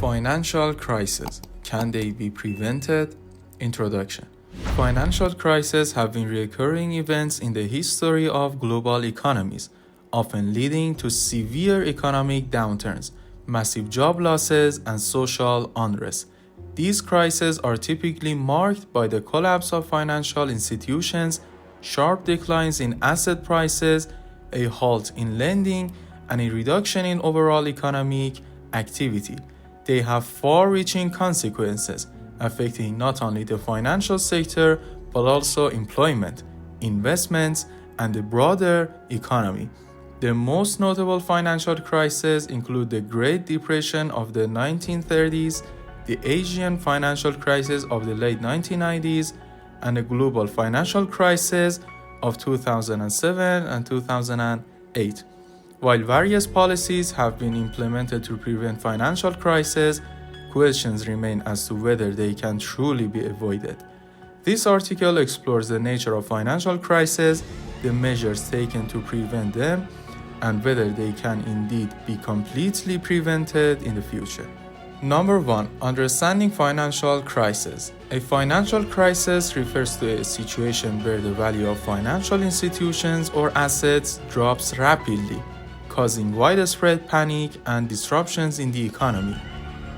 Financial crises. Can they be prevented? Introduction. Financial crises have been recurring events in the history of global economies, often leading to severe economic downturns, massive job losses, and social unrest. These crises are typically marked by the collapse of financial institutions, sharp declines in asset prices, a halt in lending, and a reduction in overall economic activity. They have far-reaching consequences, affecting not only the financial sector but also employment, investments, and the broader economy. The most notable financial crises include the Great Depression of the 1930s, the Asian financial crisis of the late 1990s, and the global financial crisis of 2007 and 2008. While various policies have been implemented to prevent financial crises, questions remain as to whether they can truly be avoided. This article explores the nature of financial crises, the measures taken to prevent them, and whether they can indeed be completely prevented in the future. Number 1. Understanding financial crisis. A financial crisis refers to a situation where the value of financial institutions or assets drops rapidly, causing widespread panic and disruptions in the economy.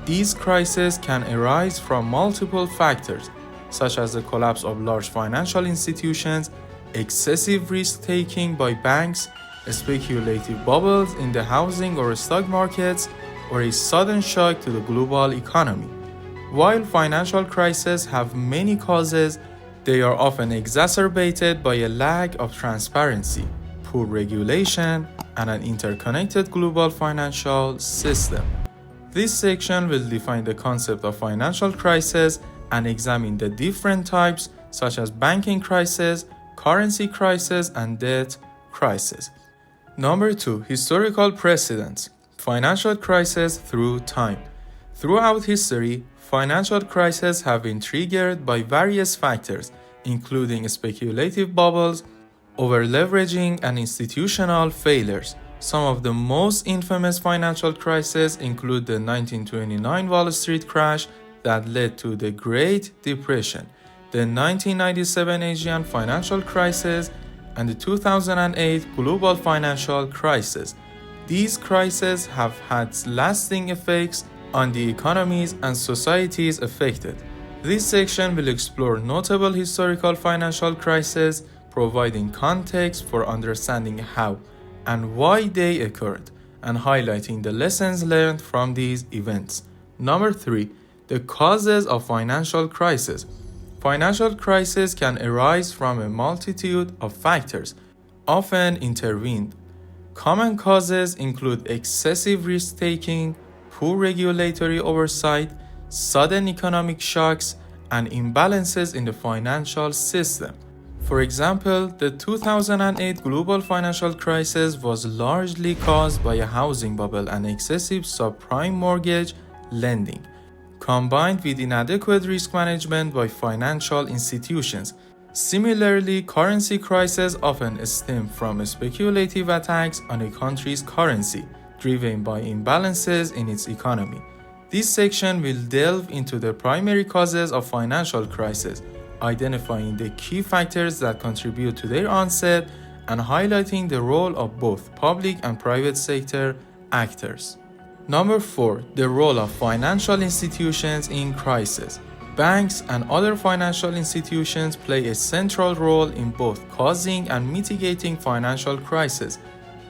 These crises can arise from multiple factors, such as the collapse of large financial institutions, excessive risk-taking by banks, speculative bubbles in the housing or stock markets, or a sudden shock to the global economy. While financial crises have many causes, they are often exacerbated by a lack of transparency, poor regulation, and an interconnected global financial system. This section will define the concept of financial crisis and examine the different types such as banking crisis, currency crisis, and debt crisis. Number 2. Historical precedents. Financial crisis through time. Throughout history, financial crises have been triggered by various factors, including speculative bubbles, over-leveraging, and institutional failures. Some of the most infamous financial crises include the 1929 Wall Street crash that led to the Great Depression, the 1997 Asian financial crisis, and the 2008 global financial crisis. These crises have had lasting effects on the economies and societies affected. This section will explore notable historical financial crises, providing context for understanding how and why they occurred, and highlighting the lessons learned from these events. Number 3. The causes of financial crisis. Financial crises can arise from a multitude of factors, often intervened. Common causes include excessive risk-taking, poor regulatory oversight, sudden economic shocks, and imbalances in the financial system. For example, the 2008 global financial crisis was largely caused by a housing bubble and excessive subprime mortgage lending, combined with inadequate risk management by financial institutions. Similarly, currency crises often stem from speculative attacks on a country's currency, driven by imbalances in its economy. This section will delve into the primary causes of financial crises, identifying the key factors that contribute to their onset and highlighting the role of both public and private sector actors. Number 4. The role of financial institutions in crisis. Banks and other financial institutions play a central role in both causing and mitigating financial crises.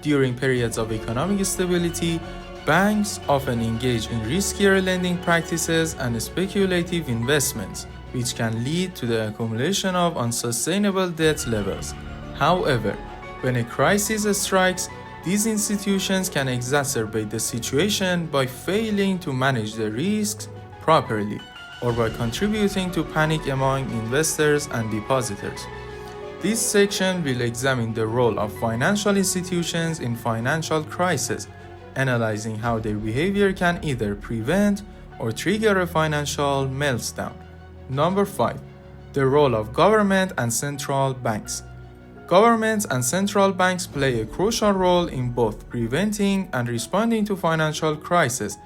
During periods of economic stability, banks often engage in riskier lending practices and speculative investments, which can lead to the accumulation of unsustainable debt levels. However, when a crisis strikes, these institutions can exacerbate the situation by failing to manage the risks properly or by contributing to panic among investors and depositors. This section will examine the role of financial institutions in financial crisis, analyzing how their behavior can either prevent or trigger a financial meltdown. Number 5. The role of government and central banks. Governments and central banks play a crucial role in both preventing and responding to financial crises.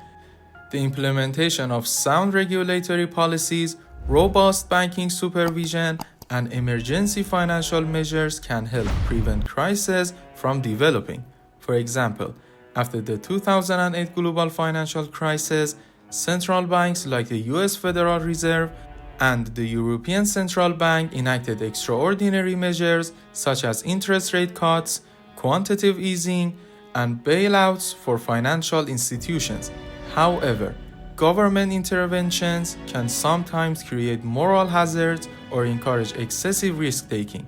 The implementation of sound regulatory policies, robust banking supervision, and emergency financial measures can help prevent crises from developing. For example, after the 2008 global financial crisis, central banks like the US Federal Reserve and the European Central Bank enacted extraordinary measures such as interest rate cuts, quantitative easing, and bailouts for financial institutions. However, government interventions can sometimes create moral hazards or encourage excessive risk-taking.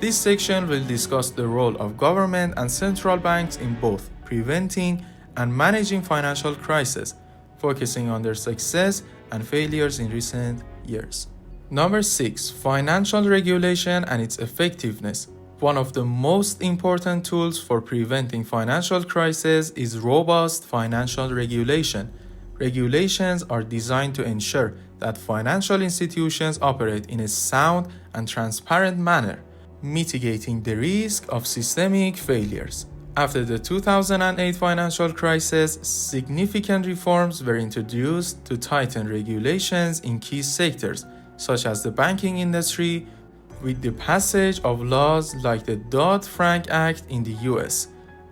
This section will discuss the role of government and central banks in both preventing and managing financial crises, focusing on their success and failures in recent years. Number 6. Financial regulation and its effectiveness. One of the most important tools for preventing financial crises is robust financial regulation. Regulations are designed to ensure that financial institutions operate in a sound and transparent manner, mitigating the risk of systemic failures. After the 2008 financial crisis, significant reforms were introduced to tighten regulations in key sectors, such as the banking industry, with the passage of laws like the Dodd-Frank Act in the US.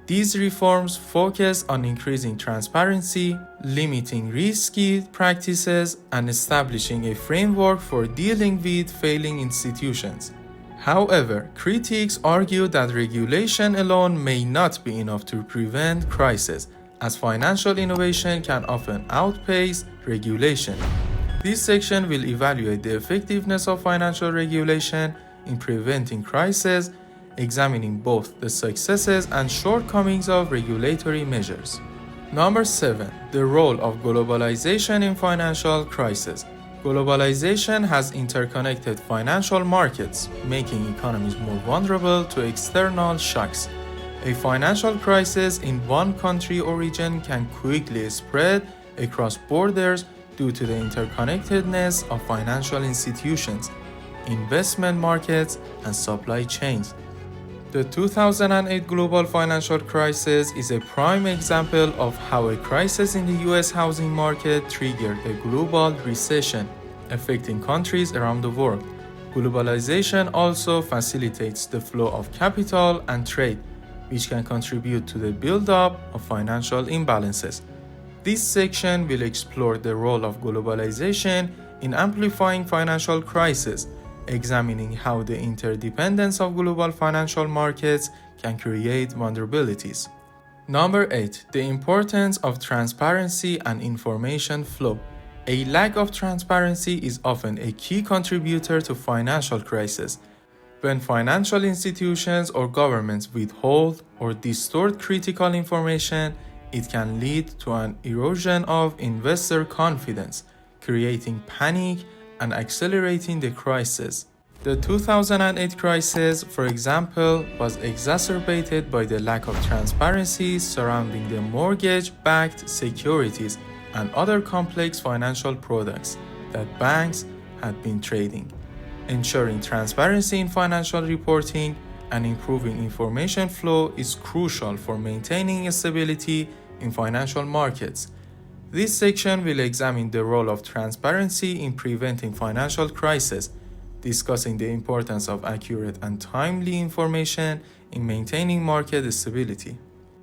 These reforms focus on increasing transparency, limiting risky practices, and establishing a framework for dealing with failing institutions. However, critics argue that regulation alone may not be enough to prevent crises, as financial innovation can often outpace regulation. This section will evaluate the effectiveness of financial regulation in preventing crises, examining both the successes and shortcomings of regulatory measures. Number 7. The role of globalization in financial crises. Globalization has interconnected financial markets, making economies more vulnerable to external shocks. A financial crisis in one country or region can quickly spread across borders due to the interconnectedness of financial institutions, investment markets, and supply chains. The 2008 global financial crisis is a prime example of how a crisis in the US housing market triggered a global recession, affecting countries around the world. Globalization also facilitates the flow of capital and trade, which can contribute to the buildup of financial imbalances. This section will explore the role of globalization in amplifying financial crises, examining how the interdependence of global financial markets can create vulnerabilities. Number 8. The importance of transparency and information flow. A lack of transparency is often a key contributor to financial crises. When financial institutions or governments withhold or distort critical information, it can lead to an erosion of investor confidence, creating panic and accelerating the crisis. The 2008 crisis, for example, was exacerbated by the lack of transparency surrounding the mortgage-backed securities and other complex financial products that banks had been trading. Ensuring transparency in financial reporting and improving information flow is crucial for maintaining stability in financial markets. This section will examine the role of transparency in preventing financial crises, discussing the importance of accurate and timely information in maintaining market stability.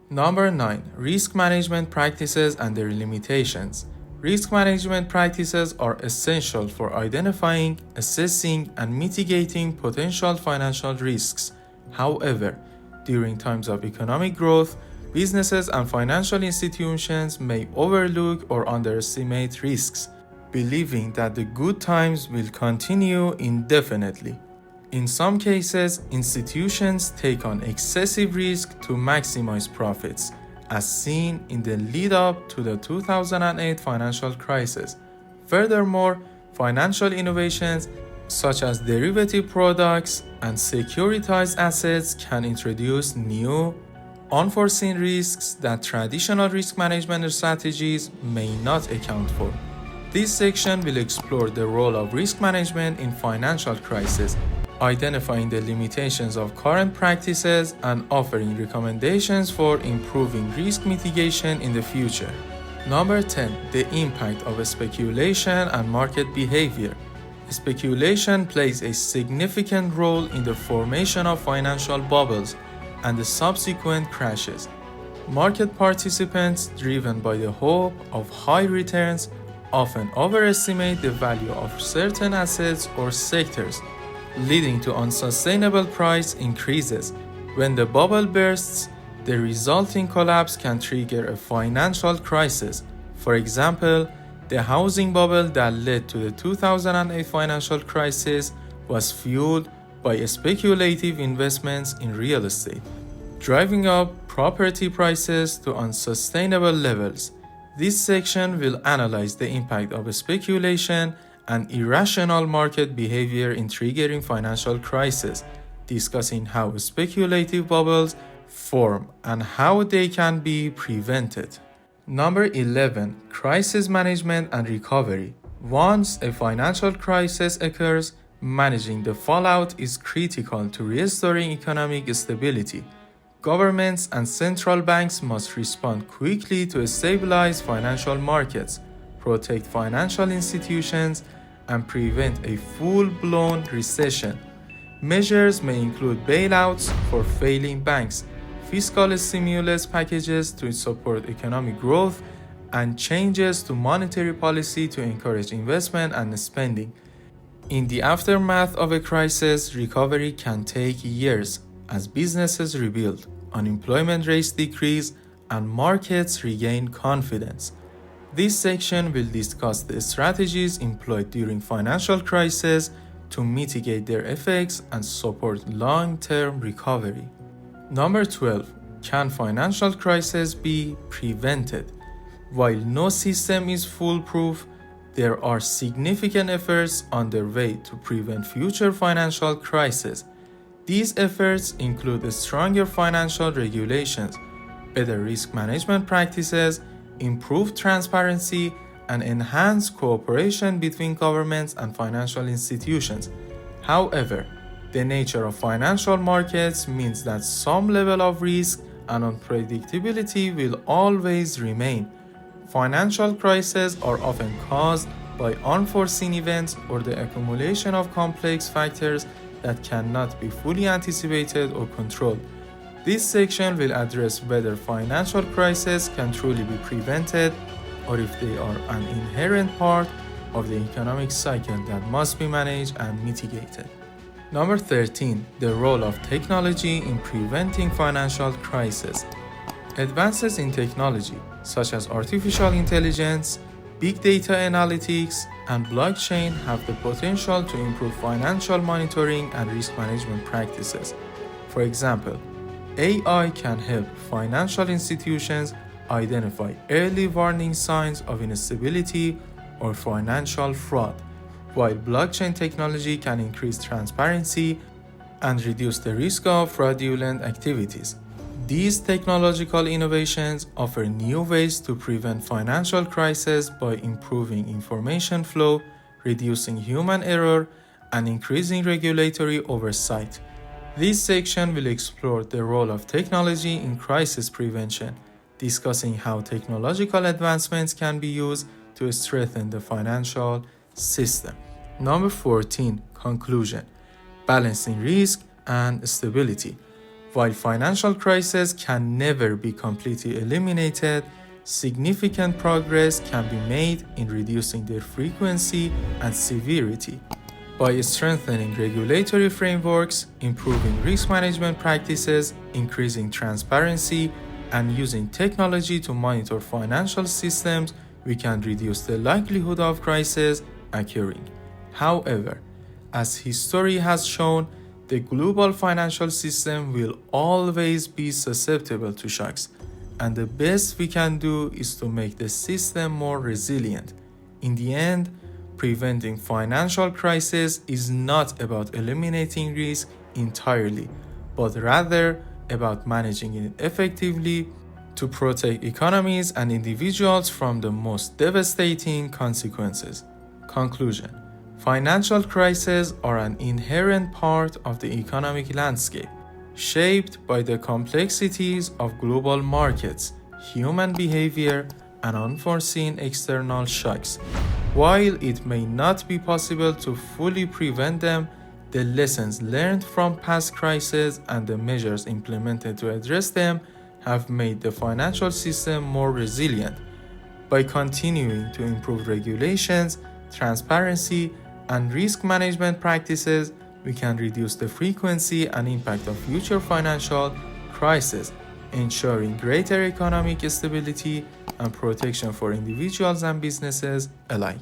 Number 9. Risk management practices and their limitations. Risk management practices are essential for identifying, assessing, and mitigating potential financial risks. However, during times of economic growth, businesses and financial institutions may overlook or underestimate risks, believing that the good times will continue indefinitely. In some cases, institutions take on excessive risk to maximize profits, as seen in the lead-up to the 2008 financial crisis. Furthermore, financial innovations such as derivative products and securitized assets can introduce new, unforeseen risks that traditional risk management strategies may not account for. This section will explore the role of risk management in financial crises, identifying the limitations of current practices and offering recommendations for improving risk mitigation in the future. Number 10. The impact of speculation and market behavior. Speculation plays a significant role in the formation of financial bubbles and the subsequent crashes. Market participants, driven by the hope of high returns, often overestimate the value of certain assets or sectors, leading to unsustainable price increases. When the bubble bursts, the resulting collapse can trigger a financial crisis. For example, the housing bubble that led to the 2008 financial crisis was fueled by speculative investments in real estate, driving up property prices to unsustainable levels. This section will analyze the impact of speculation and irrational market behavior in triggering financial crises, discussing how speculative bubbles form and how they can be prevented. Number 11. Crisis management and recovery. Once a financial crisis occurs, managing the fallout is critical to restoring economic stability. Governments and central banks must respond quickly to stabilize financial markets, protect financial institutions, and prevent a full-blown recession. Measures may include bailouts for failing banks, fiscal stimulus packages to support economic growth, and changes to monetary policy to encourage investment and spending. In the aftermath of a crisis, recovery can take years as businesses rebuild, unemployment rates decrease, and markets regain confidence. This section will discuss the strategies employed during financial crises to mitigate their effects and support long-term recovery. Number 12. Can financial crises be prevented? While no system is foolproof, there are significant efforts underway to prevent future financial crises. These efforts include stronger financial regulations, better risk management practices, improved transparency, and enhanced cooperation between governments and financial institutions. However, the nature of financial markets means that some level of risk and unpredictability will always remain. Financial crises are often caused by unforeseen events or the accumulation of complex factors that cannot be fully anticipated or controlled. This section will address whether financial crises can truly be prevented or if they are an inherent part of the economic cycle that must be managed and mitigated. Number 13. The role of technology in preventing financial crises. Advances in technology, such as artificial intelligence, big data analytics, and blockchain have the potential to improve financial monitoring and risk management practices. For example, AI can help financial institutions identify early warning signs of instability or financial fraud, while blockchain technology can increase transparency and reduce the risk of fraudulent activities. These technological innovations offer new ways to prevent financial crises by improving information flow, reducing human error, and increasing regulatory oversight. This section will explore the role of technology in crisis prevention, discussing how technological advancements can be used to strengthen the financial system. Number 14. Conclusion. Balancing risk and stability. While financial crises can never be completely eliminated, significant progress can be made in reducing their frequency and severity. By strengthening regulatory frameworks, improving risk management practices, increasing transparency, and using technology to monitor financial systems, we can reduce the likelihood of crises occurring. However, as history has shown, the global financial system will always be susceptible to shocks, and the best we can do is to make the system more resilient. In the end, preventing financial crises is not about eliminating risk entirely, but rather about managing it effectively to protect economies and individuals from the most devastating consequences. Conclusion. Financial crises are an inherent part of the economic landscape, shaped by the complexities of global markets, human behavior, and unforeseen external shocks. While it may not be possible to fully prevent them, the lessons learned from past crises and the measures implemented to address them have made the financial system more resilient. By continuing to improve regulations, transparency, and risk management practices, we can reduce the frequency and impact of future financial crises, ensuring greater economic stability and protection for individuals and businesses alike.